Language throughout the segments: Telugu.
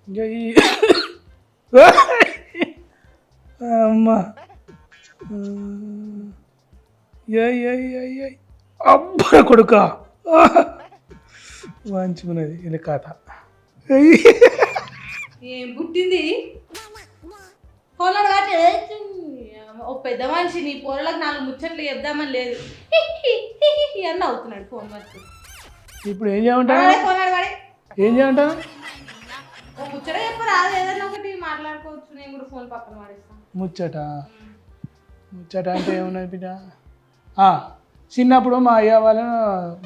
ఇంకా ఈ అమ్మా అబ్బా కొడుక మంచుకున్నది ఇది కథ. ఏం పుట్టింది పొలాడు కాదు ఓ పెద్ద మనిషి నీ పొరలకు 4 ముచ్చట్లు చెప్దామని లేదు అని అవుతున్నాడు ఫోన్ వరకు. ఇప్పుడు ఏం చేయమంటావు? పొలాడు వాడి ఏం చేయమంటావు? ఓ ముచ్చట చెప్పరాదు, ఏదైనా ఒకటి మాట్లాడుకోవచ్చు. నేను కూడా ఫోన్ పక్కన పడేస్తాను. ముచ్చట అంటే ఏమున్నది బిడ్డ? చిన్నప్పుడు మా అయ్య వాళ్ళ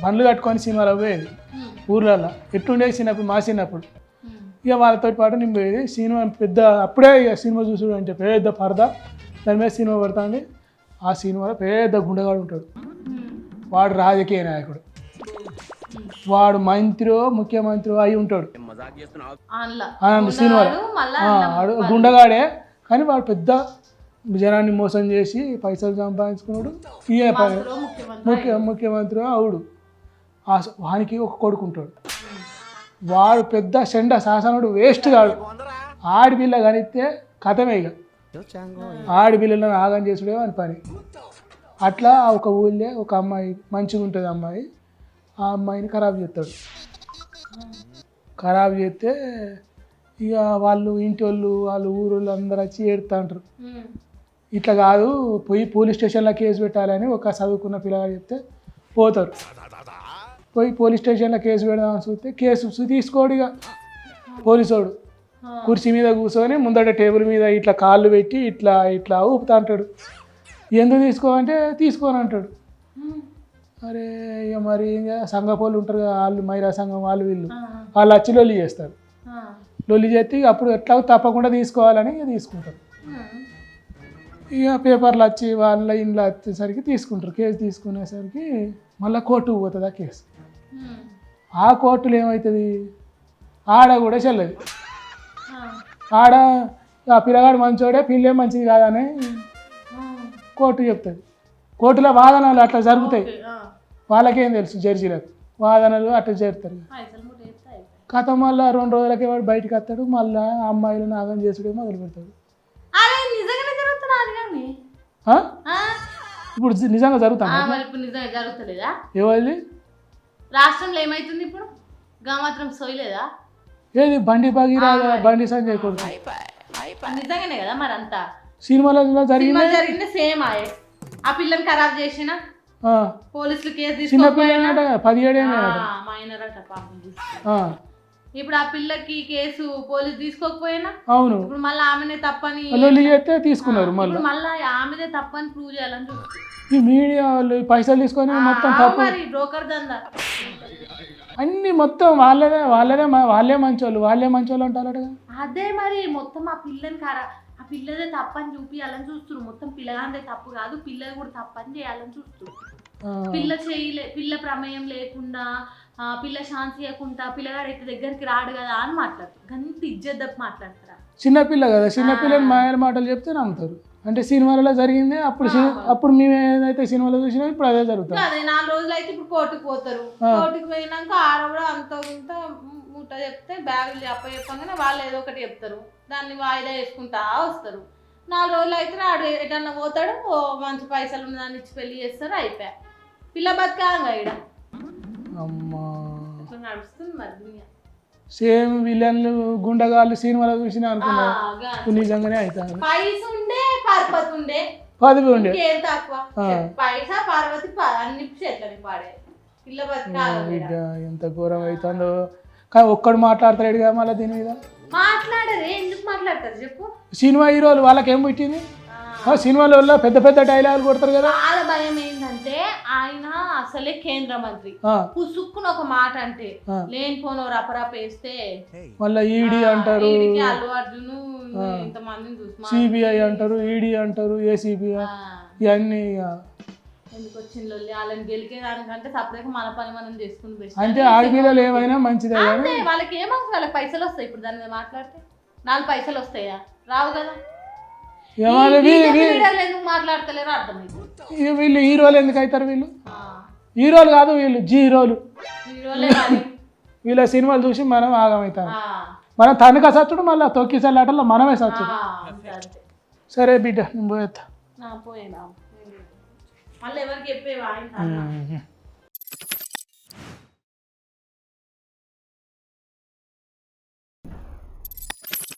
బండ్లు కట్టుకొని సినిమాలో పోయేది ఊర్లలో. ఎట్లుండేది చిన్నప్పుడు, మా చిన్నప్పుడు ఇక వాళ్ళతో పాటు నేను పోయేది. సినిమా పెద్ద అప్పుడే ఇక సినిమా చూసుడు అంటే పెద్ద పరదా, దాని మీద సినిమా పడుతుంది. ఆ సినిమాలో పెద్ద గుండెగాడు ఉంటాడు. వాడు రాజకీయ నాయకుడు, వాడు మంత్రి ముఖ్యమంత్రి అయి ఉంటాడు సినిమాలో. గుండెగాడే కానీ వాడు పెద్ద జనాన్ని మోసం చేసి పైసలు సంపాదించుకున్నాడు. ముఖ్యమంత్రి అవుడు. వానికి ఒక కొడుకుంటాడు. వాడు పెద్ద చెండ శాసనుడు, వేస్ట్ కాడు. ఆడపిల్ల కనిస్తే కథమే. ఇక ఆడపిల్లలను ఆగం చేసుడే అని పని. అట్లా ఒక ఊళ్ళో ఒక అమ్మాయి మంచిగా ఉంటుంది. అమ్మాయి ఆ అమ్మాయిని ఖరాబ్ చేస్తాడు. ఖరాబ్ చేస్తే ఇక వాళ్ళు ఇంటి వాళ్ళు ఊరోళ్ళు అందరూ వచ్చి ఏడుతూ ఉంటారు. ఇట్లా కాదు, పోయి పోలీస్ స్టేషన్లో కేసు పెట్టాలని ఒక చదువుకున్న పిల్లగాడు చెప్తే పోతారు. పోయి పోలీస్ స్టేషన్లో కేసు పెడదామని చూస్తే కేసు తీసుకోడు. ఇక పోలీసోడు కుర్చీ మీద కూర్చొని ముందట టేబుల్ మీద ఇట్లా కాళ్ళు పెట్టి ఇట్లా ఊపుతా అంటాడు. ఎందుకు తీసుకోమంటే తీసుకోని అంటాడు. అరే ఇక మరి సంఘ పోలు ఉంటారు కదా, వాళ్ళు మైరా సంఘం వాళ్ళు వాళ్ళు వచ్చి లొల్లి చేస్తారు. లొల్లి చేస్తే అప్పుడు ఎట్లా తప్పకుండా తీసుకోవాలని తీసుకుంటారు. ఇక పేపర్లు వచ్చి వాళ్ళ ఇంట్లో వచ్చేసరికి తీసుకుంటారు. కేసు తీసుకునేసరికి మళ్ళీ కోర్టుకు పోతుంది ఆ కేసు. ఆ కోర్టులో ఏమవుతుంది, ఆడ కూడా చెల్లదు. ఆడ ఆ పిల్లగాడు మంచోడే, పిల్లే మంచిది కాదని కోర్టు చెప్తుంది. కోర్టులో వాదనలు అట్లా జరుగుతాయి. వాళ్ళకేం తెలుసు, జడ్జీలకు వాదనలు అట్లా చేరుతారు. కథ మళ్ళీ 2 రోజులకే వాడు బయటకు వస్తాడు. మళ్ళీ అమ్మాయిలు నాగం చేసుడే మొదలు పెడతాడు. ఇప్పుడు నిజంగా జరుగుతుంది. ఎవరిది రాష్ట్రంలో ఏమైతుంది ఇప్పుడు? మాత్రం సోయలేదా? ఏది బండి భగీరథ, బండి సంజయ్ కొడుకు నిజంగానే కదా మరి అంతా సినిమాలో జరిగింది. సేమ్ ఆయే. ఆ పిల్లని ఖరాబ్ చేసిన పోలీసులు కేసు చిన్న పిల్లట 17 మైనర్ అట పాపం. ఇప్పుడు ఆ పిల్లకి కేసు పోలీసు తీసుకోకపోయినా అవును, ఇప్పుడు మళ్ళీ ఆమెనే తప్పని తీసుకున్నారు. మళ్ళీ ఆమెదే తప్పని ప్రూవ్ చేయాలని చూస్తారు. ఈ మీడియా వాళ్ళు పైసలు తీసుకొని మొత్తం తప్పు, బ్రోకర్ దందా అన్ని మొత్తం వాళ్ళే మంచోళ్ళు అంటారు. అదే మరి మొత్తం ఆ పిల్లని ఆ పిల్లదే తప్పని చూపియాలని చూస్తున్నారు. మొత్తం పిల్లగాందే తప్పు కాదు, పిల్లలు కూడా తప్పని చేయాలని చూస్తున్నారు. పిల్ల ప్రమేయం లేకుండా, పిల్ల ఛాన్స్ ఇవ్వకుండా పిల్లగాడు అయితే దగ్గరికి రాడు కదా అని మాట్లాడతారు. గంత ఇజ్జత్ మాట్లాడతారా? చిన్నపిల్ల కదా, చిన్నపిల్లని మాయల మాటలు చెప్తే నమ్ముతారు. అంటే సినిమాలలో జరిగింది అప్పుడు మేము ఏదైతే సినిమాలో చూసినా ఇప్పుడు అదే జరుగుతుంది. అదే 4 రోజులు అయితే ఇప్పుడు కోర్టుకు పోతారు. కోర్టుకు పోయినాక ఆడవిడ అంత ముట్ట చెప్తే బ్యాగులు చెప్పగానే వాళ్ళు ఏదో ఒకటి చెప్తారు. దాన్ని వాయిదా వేసుకుంటా వస్తారు. 4 రోజులు అయితే ఆడు ఎటన్నా పోతాడు, మంచి పైసలు ఉన్న దాన్ని ఇచ్చి పెళ్లి చేస్తారు, అయిపోయా పిల్ల బతకాలంగా ఇక్కడ. అమ్మా నడుస్తుంది మరి. సేమ్ విలన్లు గుండగాళ్ళు సినిమాలో చూసినా అనుకున్నా నిజంగానే అవుతాను. పైస ఉండే పర్పతి ఉండే పదవి ఉండే తక్కువ పైసా పార్వతి అన్ని చేతులని పాడే పిల్ల బతకాలి. ఎంత ఘోరం అవుతుందో. కానీ ఒక్కడు మాట్లాడతాడు కదా మళ్ళీ దీని మీద. మాట్లాడరే, ఎందుకు మాట్లాడతారు చెప్పు? సినిమా హీరోలు వాళ్ళకేం పుట్టింది? సినిమాల వల్ల పెద్ద పెద్ద డైలాగులు కొడతారు కదా. చాలా భయం ఏంటంటే ఆయన అసలే కేంద్ర మంత్రి, పుసుక్కున ఒక మాట అంటే లేనిపోను రపరప వేస్తే మళ్ళీ ఈడీ అంటారు, అల్లు అర్జున్ ఇంతమందిని చూసి సిబిఐ అంటారు, ఈడీ అంటారు, ఏసీబీ ఇవన్నీ ఎందుకు వచ్చింది వాళ్ళని గెలికేదానికంటే సపరేట్ మన పని మనం చేసుకుని బెస్ట్. అంటే ఆడపిల్లలు ఏమైనా మంచిదే కానీ వాళ్ళకి ఏమవుతుంది, వాళ్ళకి పైసలు వస్తాయి. ఇప్పుడు దాని మీద మాట్లాడితే 4 పైసలు వస్తాయా? రావు కదా. ఎందుకు మాట్లాడతలేరో అర్థమైంది. వీళ్ళు హీరోలు ఎందుకు అవుతారు? వీళ్ళు హీరోలు కాదు, వీళ్ళు జీరోలు. వీళ్ళ సినిమాలు చూసి మనం ఆగమవుతాం. మనం తనక సచ్చుడు మళ్ళీ తొక్కిసలాటలో మనమే సచ్చుడు. అంతే. సరే బిడ్డ నేను పోయేస్తా. పోయినా మళ్ళీ ఎవరికి చెప్పేవా ఆయన